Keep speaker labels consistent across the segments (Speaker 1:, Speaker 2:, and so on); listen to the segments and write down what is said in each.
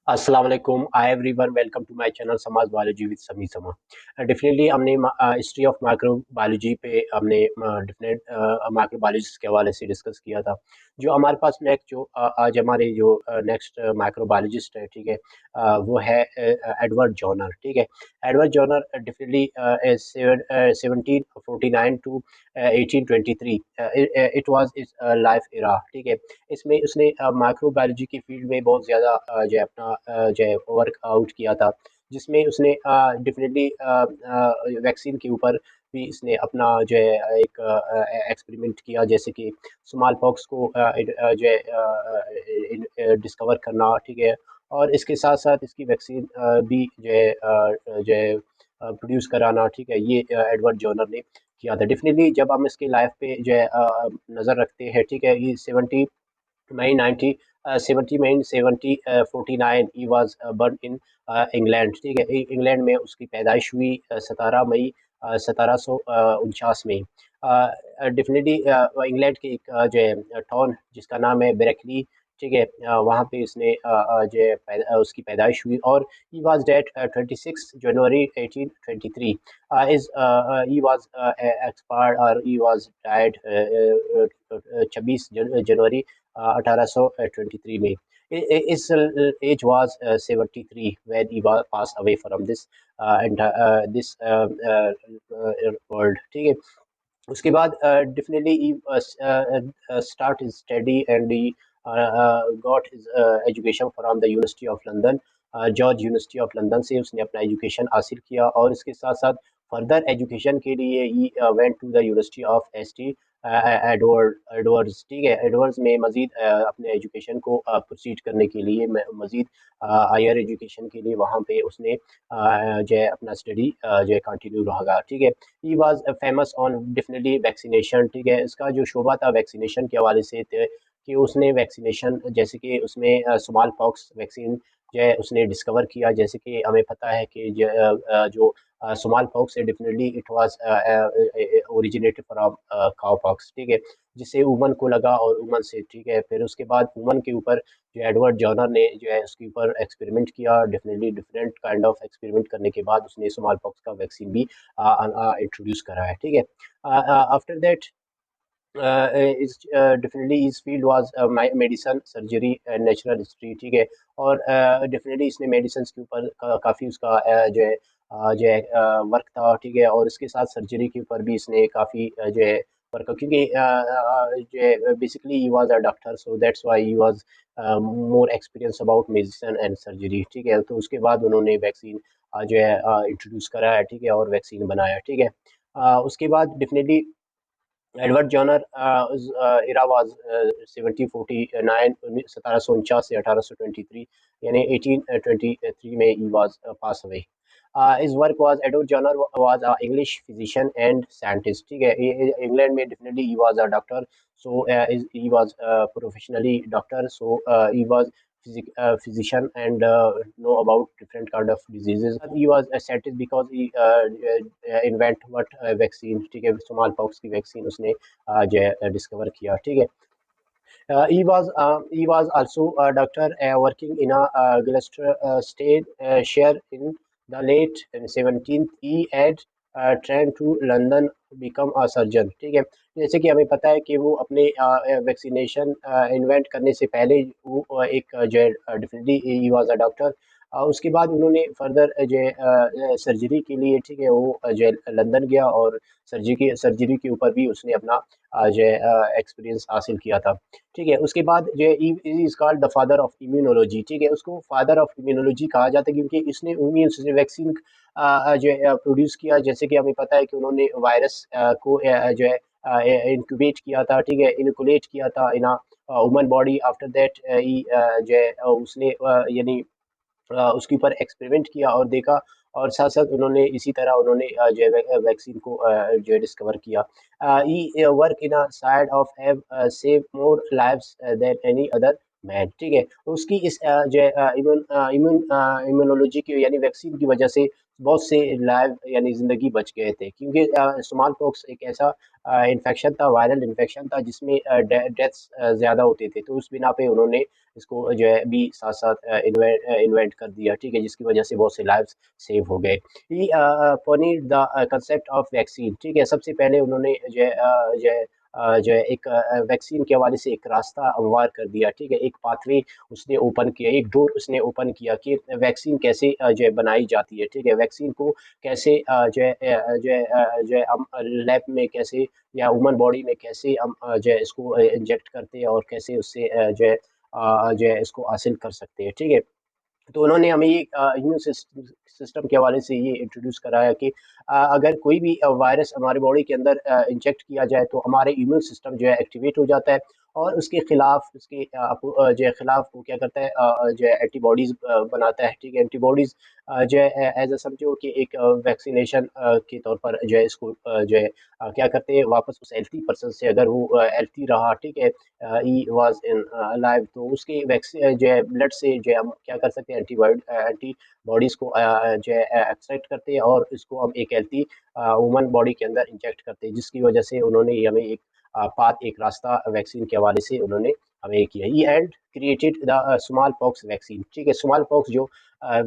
Speaker 1: अस्सलाम वालेकुम hi everyone welcome to my channel Samaj biology with Sami Sama. Definitely हमने हिस्ट्री ऑफ माइक्रोबायोलॉजी पे हमने डिफरेंट माइक्रोबायोलॉजिस्ट के हवाले से डिस्कस किया था। जो हमारे पास नेक्स्ट जो आज हमारे जो नेक्स्ट माइक्रोबायोलॉजिस्ट है, ठीक है। वो है एडवर्ड जॉनर, ठीक है। Edward Jenner definitely 1749 to 1823 it was his life era, ठीक है। इसमें उसने माइक्रोबायोलॉजी की फील्ड में बहुत ज़्यादा जो है अपना जो है वर्कआउट किया था, जिसमें उसने डेफिनेटली वैक्सीन के ऊपर भी इसने अपना जो है एक एक्सपेरिमेंट किया, जैसे कि स्मॉल पॉक्स को जो है डिस्कवर करना, ठीक है। और इसके साथ साथ इसकी वैक्सीन भी जो है प्रोड्यूस कराना, ठीक है। ये एडवर्ड जॉनर ने किया था। डेफिनेटली जब हम इसकी लाइफ पे जो है नज़र रखते हैं, ठीक है। ये 17 he was born in England, ठीक है। इंग्लैंड में उसकी पैदाइश हुई 17 मई 1749 में। डेफिनेटली इंग्लैंड के एक जो है टाउन जिसका नाम है ब्रेकली, ठीक है। वहाँ पे इसने जो है उसकी पैदाइश हुई, और he was date 26 January 1823। Is he was expired और ही वाज डाइड 26 जनवरी 1823 में। His age was 73 when he was passed away from this world, ठीक है। उसके बाद definitely start his study and he got his education from the university of London. George university of London से उसने अपना education हासिल किया, और इसके साथ साथ फर्दर एजुकेशन के लिए he went to the university of ST Edwards, ठीक है। एडवर्ड्स में मजीद अपने एजुकेशन को प्रोसीड करने के लिए, मजीद हायर एजुकेशन के लिए वहाँ पे उसने जो है अपना स्टडी जो है कंटिन्यू रहा, ठीक है। He was famous on definitely vaccination, ठीक है। इसका जो शोबा था वैक्सीनेशन के हवाले से थे कि उसने वैक्सीनेशन, जैसे कि उसमें स्मॉल पॉक्स वैक्सीन जो है उसने डिस्कवर किया। जैसे कि हमें पता है कि जो स्मॉल पॉक्स है, definitely it was originated from cow pox, ठीक है। जिससे वुमन को लगा और वुमन से, ठीक है। फिर उसके बाद वुमन के ऊपर जो एडवर्ड जॉनर ने जो है उसके ऊपर एक्सपेरिमेंट किया। Definitely different kind of experiment करने के बाद उसने स्मॉल पॉक्स का वैक्सीन भी इंट्रोड्यूस करा है, ठीक है। After that is definitely his field was medicine, surgery and natural history, ठीक है। और डेफिनेटली इसने मेडिसिन के ऊपर काफ़ी उसका जो है वर्क था, ठीक है। और इसके साथ सर्जरी के ऊपर भी इसने काफ़ी जो है वर्क, क्योंकि जो है basically he was a doctor, so that's why he was more experience about medicine and surgery, ठीक है। तो उसके बाद उन्होंने वैक्सीन जो है इंट्रोड्यूस करा है, ठीक है, और वैक्सीन बनाया, ठीक है। उसके बाद definitely Edward genre era was 1749 1749 से 1823, यानी 1823 में he was pass away. His work was Edward Jenner was a English physician and scientist, ठीक है। इंग्लैंड में definitely he was a doctor, so he was professionally doctor, so he was physician and know about different kind of diseases. He was a scientist because he invent what vaccine, ठीक है। Small pox की vaccine उसने जो है discover किया, ठीक है। He was also a doctor working in a Gloucester state share in the late 17th. He had trained to London to become a surgeon, ठीक है। जैसे कि हमें पता है कि वो अपने वैक्सीनेशन इन्वेंट करने से पहले वो एक जो है definitely he was a doctor. उसके बाद उन्होंने फर्दर जो है सर्जरी के लिए, ठीक है, वो जो है लंदन गया, और सर्जरी के ऊपर भी उसने अपना जो है एक्सपीरियंस हासिल किया था, ठीक है। उसके बाद जो है is called the father of immunology, ठीक है। उसको फादर ऑफ इम्यूनोलॉजी कहा जाता है क्योंकि इसने इम्यून वैक्सीन जो है प्रोड्यूस किया। जैसे कि हमें पता है कि उन्होंने वायरस को जो है इंक्यूबेट किया था, ठीक है, इनकुलेट किया था in human body. After that जो है उसने यानी उसके ऊपर एक्सपेरिमेंट किया और देखा, और साथ साथ उन्होंने इसी तरह उन्होंने जो है वैक्सीन को जो है डिस्कवर किया। He work in a side of have save more lives than any other man, ठीक है। उसकी इस जो इम्यूनोलॉजी की यानी वैक्सीन की वजह से बहुत से लाइव यानी जिंदगी बच गए थे, क्योंकि स्मॉल पॉक्स एक ऐसा इन्फेक्शन था, वायरल इन्फेक्शन था, जिसमें डेथ्स ज्यादा होते थे। तो उस बिना पे उन्होंने इसको जो है भी साथ साथ इन्वेंट कर दिया, ठीक है, जिसकी वजह से बहुत से लाइव्स सेव हो गए। He pioneer the concept of vaccine, ठीक है। सबसे पहले उन्होंने जो है एक वैक्सीन के हवाले से एक रास्ता हमवार कर दिया, ठीक है, एक पाथवे उसने ओपन किया, एक डोर उसने ओपन किया कि वैक्सीन कैसे जो है बनाई जाती है, ठीक है। वैक्सीन को कैसे हम लैब में कैसे या ह्यूमन बॉडी में कैसे हम जो है इसको इंजेक्ट करते हैं और कैसे उससे जो है इसको हासिल कर सकते हैं, ठीक है। तो उन्होंने हमें ये इम्यून सिस्टम के हवाले से ये इंट्रोड्यूस कराया कि अगर कोई भी वायरस हमारे बॉडी के अंदर इंजेक्ट किया जाए तो हमारे इम्यून सिस्टम जो है एक्टिवेट हो जाता है, और उसके खिलाफ उसके जो है खिलाफ वो क्या करता है, जो है एंटीबॉडीज बनाता है, ठीक है। एंटीबॉडीज जो है एज अ समझो कि एक वैक्सीनेशन के तौर पर जो है इसको जो है क्या करते हैं, वापस उस हेल्थी पर्सन से अगर वो हेल्थी रहा, ठीक है, ही वाज इन लाइव, तो उसके वैक्सीन जो है ब्लड से जो है हम क्या कर सकते हैं, एंटी बॉडीज को जो है एक्सट्रैक्ट करते हैं, और इसको हम एक हेल्थी ह्यूमन बॉडी के अंदर इंजेक्ट करते हैं, जिसकी वजह से उन्होंने ये हमें एक पाथ, एक रास्ता वैक्सीन के हवाले से उन्होंने हमें ये किया। ये and created the small pox vaccine, ठीक है। स्मॉल पॉक्स जो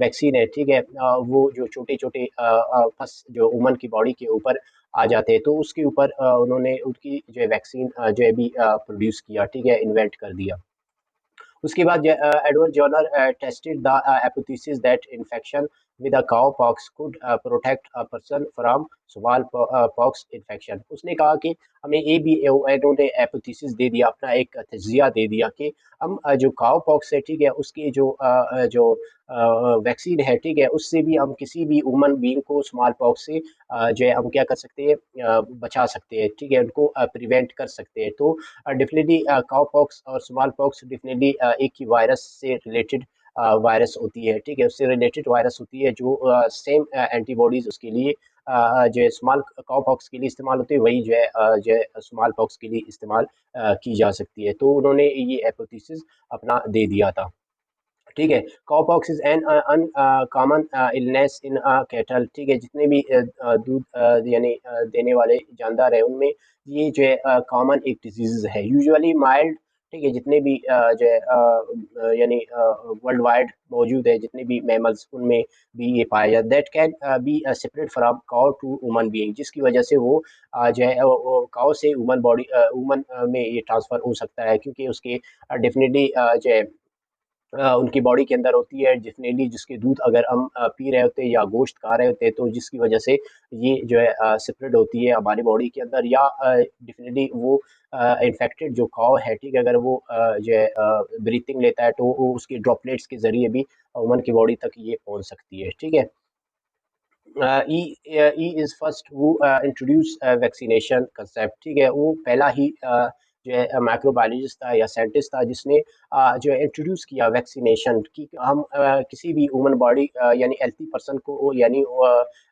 Speaker 1: वैक्सीन है, ठीक है, वो जो छोटे छोटे पस जो वुमन की बॉडी के ऊपर आ जाते हैं, तो उसके ऊपर उन्होंने उनकी जो है वैक्सीन जो है भी प्रोड्यूस किया, ठीक है, इन्वेंट कर दिया। उसके बाद Edward genre tested the hypothesis that infection with a cowpox could protect a person from smallpox infection। उसने कहा कि हमें ये भी इन्होंने hypothesis दे दिया, अपना एक तज्जिया दे दिया कि हम जो काउ पॉक्स है, ठीक है, उसकी जो वैक्सीन है, ठीक है, उससे भी हम किसी भी ह्यूमन बीइंग को स्मॉल पॉक्स से जो है हम क्या कर सकते हैं, बचा सकते हैं, ठीक है, उनको प्रिवेंट कर सकते हैं। तो डेफिनेटली काउ पॉक्स और स्मॉल पॉक्स डेफिनेटली एक ही वायरस से रिलेटेड वायरस होती है, ठीक है, उससे रिलेटेड वायरस होती है, जो सेम एंटीबॉडीज उसके लिए जो है स्मॉल काउ पॉक्स के लिए इस्तेमाल होती है, वही जो है स्मॉल पॉक्स के लिए इस्तेमाल की जा सकती है। तो उन्होंने ये हाइपोथेसिस अपना दे दिया था, ठीक है। कॉपॉक्स is an uncommon illness in cattle, ठीक है, जितने भी दूध यानी देने वाले जानदार है, उनमें ये जो है कॉमन एक डिजीज है, यूजुअली माइल्ड, ठीक है। जितने भी जो है यानी वर्ल्ड वाइड मौजूद है, जितने भी मैमल्स, उनमें भी ये पाया जाता है। That can be separate from cow to human being, जिसकी वजह से वो जो है काउ से ह्यूमन बॉडी ह्यूमन में ये ट्रांसफर हो सकता है, क्योंकि उसके डेफिनेटली जो है उनकी बॉडी के अंदर होती है, डेफिनेटली जिसके दूध अगर हम पी रहे होते हैं या गोश्त खा रहे होते हैं, तो जिसकी वजह से ये जो है स्प्रेड होती है हमारी बॉडी के अंदर, या डेफिनेटली वो इन्फेक्टेड जो काव है, ठीक है, अगर वो जो है ब्रीथिंग लेता है, तो वो उसकी ड्रॉपलेट्स के जरिए भी ह्यूमन की बॉडी तक ये पहुंच सकती है, ठीक है। He is first who introduce vaccination concept, ठीक है, वो पहला ही जो है माइक्रोबायोलॉजिस्ट था या साइंटिस्ट था, जिसने जो है इंट्रोड्यूस किया वैक्सीनेशन कि हम किसी भी ह्यूमन बॉडी यानी हेल्थी पर्सन को यानी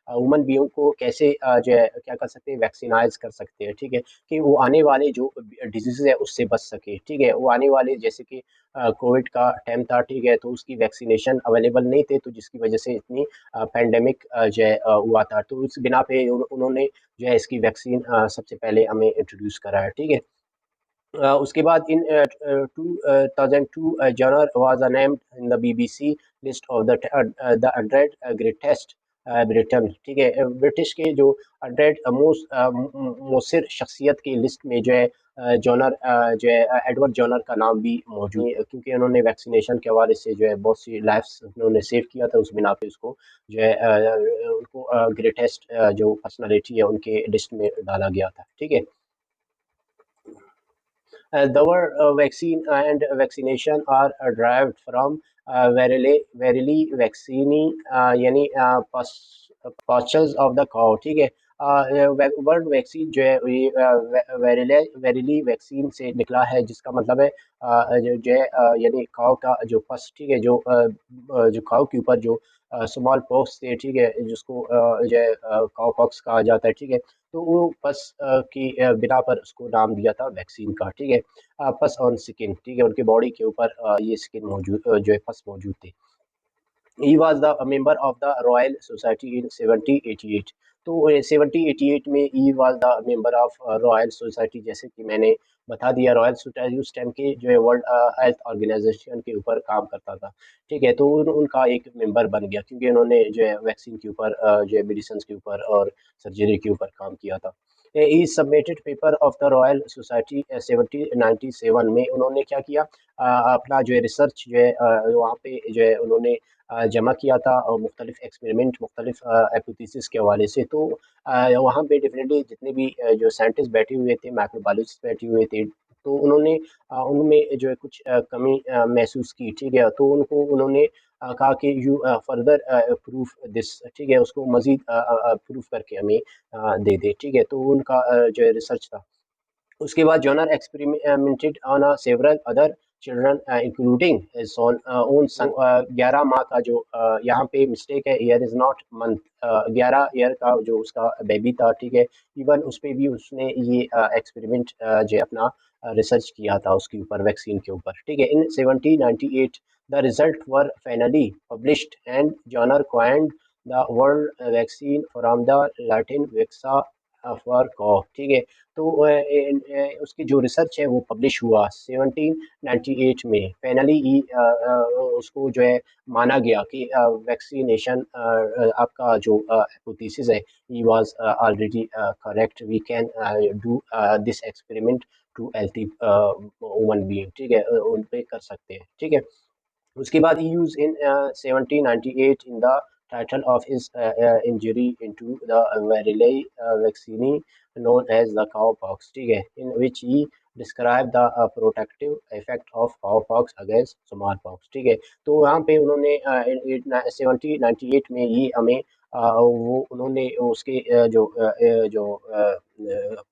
Speaker 1: ह्यूमन बीइंग को कैसे जो है क्या कर सकते हैं, वैक्सीनाइज कर सकते हैं, ठीक है, कि वो आने वाले जो डिजीज है उससे बच सके, ठीक है। वो आने वाले जैसे कि कोविड का टाइम था, ठीक है, तो उसकी वैक्सीनेशन अवेलेबल नहीं थे, तो जिसकी वजह से इतनी पैंडेमिक जो है हुआ था, तो उस बिना पे उन्होंने जो है इसकी वैक्सीन सबसे पहले हमें इंट्रोड्यूस करा है, ठीक है। उसके बाद इन 2002 genre was named in the BBC list of the 100 greatest Britain, ठीक है, ब्रिटिश के जो 100 मोस्ट मोसर शख्सियत की लिस्ट में जो है जॉनर जो है एडवर्ड जॉनर का नाम भी मौजूद है, क्योंकि उन्होंने वैक्सीनेशन के हवाले से जो है बहुत सी लाइफ्स उन्होंने सेव किया था, उस बिना पे उसको जो है उनको ग्रेटेस्ट जो पर्सनालिटी है उनके लिस्ट में डाला गया था, ठीक है। The word vaccine and vaccination are derived from verily vaccini यानी postures of the cow, ठीक है। वर्ल्ड वैक्सीन जो है ये वेरिली वैक्सीन से निकला है, जिसका मतलब है जो है यानी काव का जो फर्स्ट, ठीक है, जो काव के ऊपर जो स्मॉल पॉक्स थे, ठीक है, जिसको जो है काव पॉक्स कहा जाता है, ठीक है। तो वो पस की बिना पर उसको नाम दिया था वैक्सीन का, ठीक है। पस ऑन स्किन, ठीक है, उनके बॉडी के ऊपर ये स्किन मौजूद जो है पस मौजूद थे। He was the a member of the Royal Society in 1788। तो 1788 में ही was the member of royal society, जैसे कि मैंने बता दिया। रॉयल सोसाइटी उस टाइम के जो है वर्ल्ड हेल्थ ऑर्गेनाइजेशन के ऊपर काम करता था, ठीक है। तो उनका एक मेंबर बन गया, क्योंकि उन्होंने जो है वैक्सीन के ऊपर जो है मेडिसिन के ऊपर और सर्जरी के ऊपर काम किया था। He submitted paper of the Royal Society 1797 में उन्होंने क्या किया, अपना जो है रिसर्च जो है वहाँ पे जो है उन्होंने जमा किया था, और मुख्तलिफ एक्सपेरिमेंट मुख्तलिफ एपिथेसिस के हवाले से। तो वहाँ पे डेफिनेटली जितने भी जो साइंटिस्ट बैठे हुए थे, माइक्रोबायोलॉजिस्ट बैठे हुए थे, तो उन्होंने उनमें जो है कुछ कमी महसूस की, ठीक है। तो उनको उन्होंने कहा कि यू फर्दर प्रूफ दिस, ठीक है, उसको मजीद प्रूफ करके हमें दे दे, ठीक है। तो उनका जो है रिसर्च था। उसके बाद genre experimented on several other children including his own son. 11 माह का जो यहाँ पे मिस्टेक है, year is not month, 11 year का जो उसका बेबी था, ठीक है। इवन उस पे भी उसने ये एक्सपेरिमेंट जो है अपना रिसर्च किया था उसके ऊपर, वैक्सीन के ऊपर, ठीक है। In 1798 the result were finally published and Jenner coined the world vaccine from the Latin vacca for cow, ठीक है। तो उसकी जो रिसर्च है वो पब्लिश हुआ 1798 में। फाइनली ही उसको जो है माना गया कि वैक्सीनेशन आपका जो hypothesis है, he was already correct, we can do this experiment to healthy human being, ठीक है, उन पे कर सकते हैं, ठीक है। उसके बाद he used in 1798 in the title of his injury into the varicella vaccine known as the cowpox, ठीक है, in which he described the protective effect of cowpox against smallpox, ठीक है। तो वहाँ पे उन्होंने 1798 में ही हमें वो उन्होंने उसके जो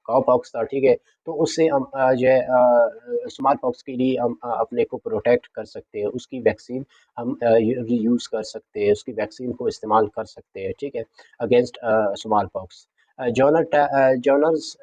Speaker 1: cowpox था, ठीक है, तो उससे हम जो है स्मॉल पॉक्स के लिए हम अपने को प्रोटेक्ट कर सकते हैं, उसकी वैक्सीन हम रीयूज़ कर सकते हैं, उसकी वैक्सीन को इस्तेमाल कर सकते हैं, ठीक है, against small pox. Genres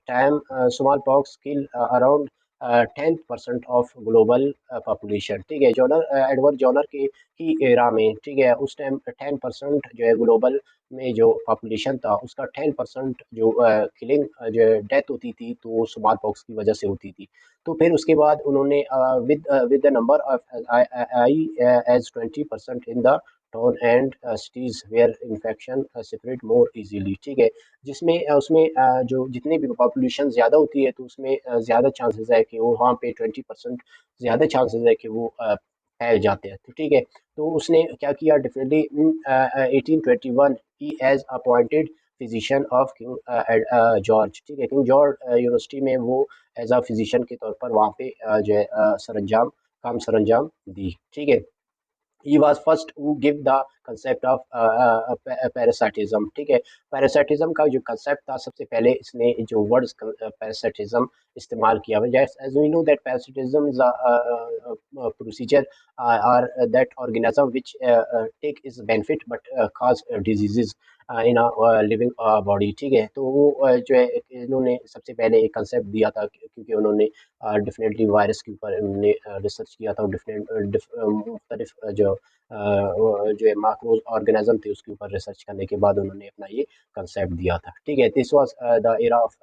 Speaker 1: time small pox kill around 10% of global population, ठीक है। एडवर्ड जॉनर के ही एरा में, ठीक है, उस टाइम 10% जो है ग्लोबल में जो पॉपुलेशन था उसका 10% जो किलिंग जो डेथ होती थी, तो वो स्मॉल पॉक्स की वजह से होती थी। तो फिर उसके बाद उन्होंने with the number of I as 20% in the town and cities where infection spread more easily, ठीक है, जिसमें उसमें जो जितनी भी पॉपुलेशन ज़्यादा होती है, तो उसमें ज़्यादा चांसेस है कि वो वहाँ पे 20% ज़्यादा चांसेस है कि वो फैल जाते हैं, तो ठीक है। तो उसने क्या किया, definitely in 1821 he as appointed physician of King George, ठीक है, किंग जॉर्ज यूनिवर्सिटी में वो एज अ फिजिशियन के तौर पर वहाँ पे जो है काम सरंजाम दी, ठीक है। he was first who give the concept of parasitism, ठीक है। पैरासाइटिज्म का जो कंसेप्ट था, सबसे पहले इसने जो वर्ड्स पैरासाइटिज्म इस्तेमाल किया। As we know that parasitism is a procedure और that organism which take is benefit but cause diseases in a living body, ठीक है। तो वो जो है इन्होंने सबसे पहले एक कंसेप्ट दिया था, क्योंकि उन्होंने डेफिनेटली वायरस के ऊपर उन्होंने रिसर्च किया था, डिफरेंट मुख्तलिफ जो है माइक्रो ऑर्गेनिज्म थे उसके ऊपर रिसर्च करने के बाद उन्होंने अपना ये कंसेप्ट दिया था, ठीक है। This was the era of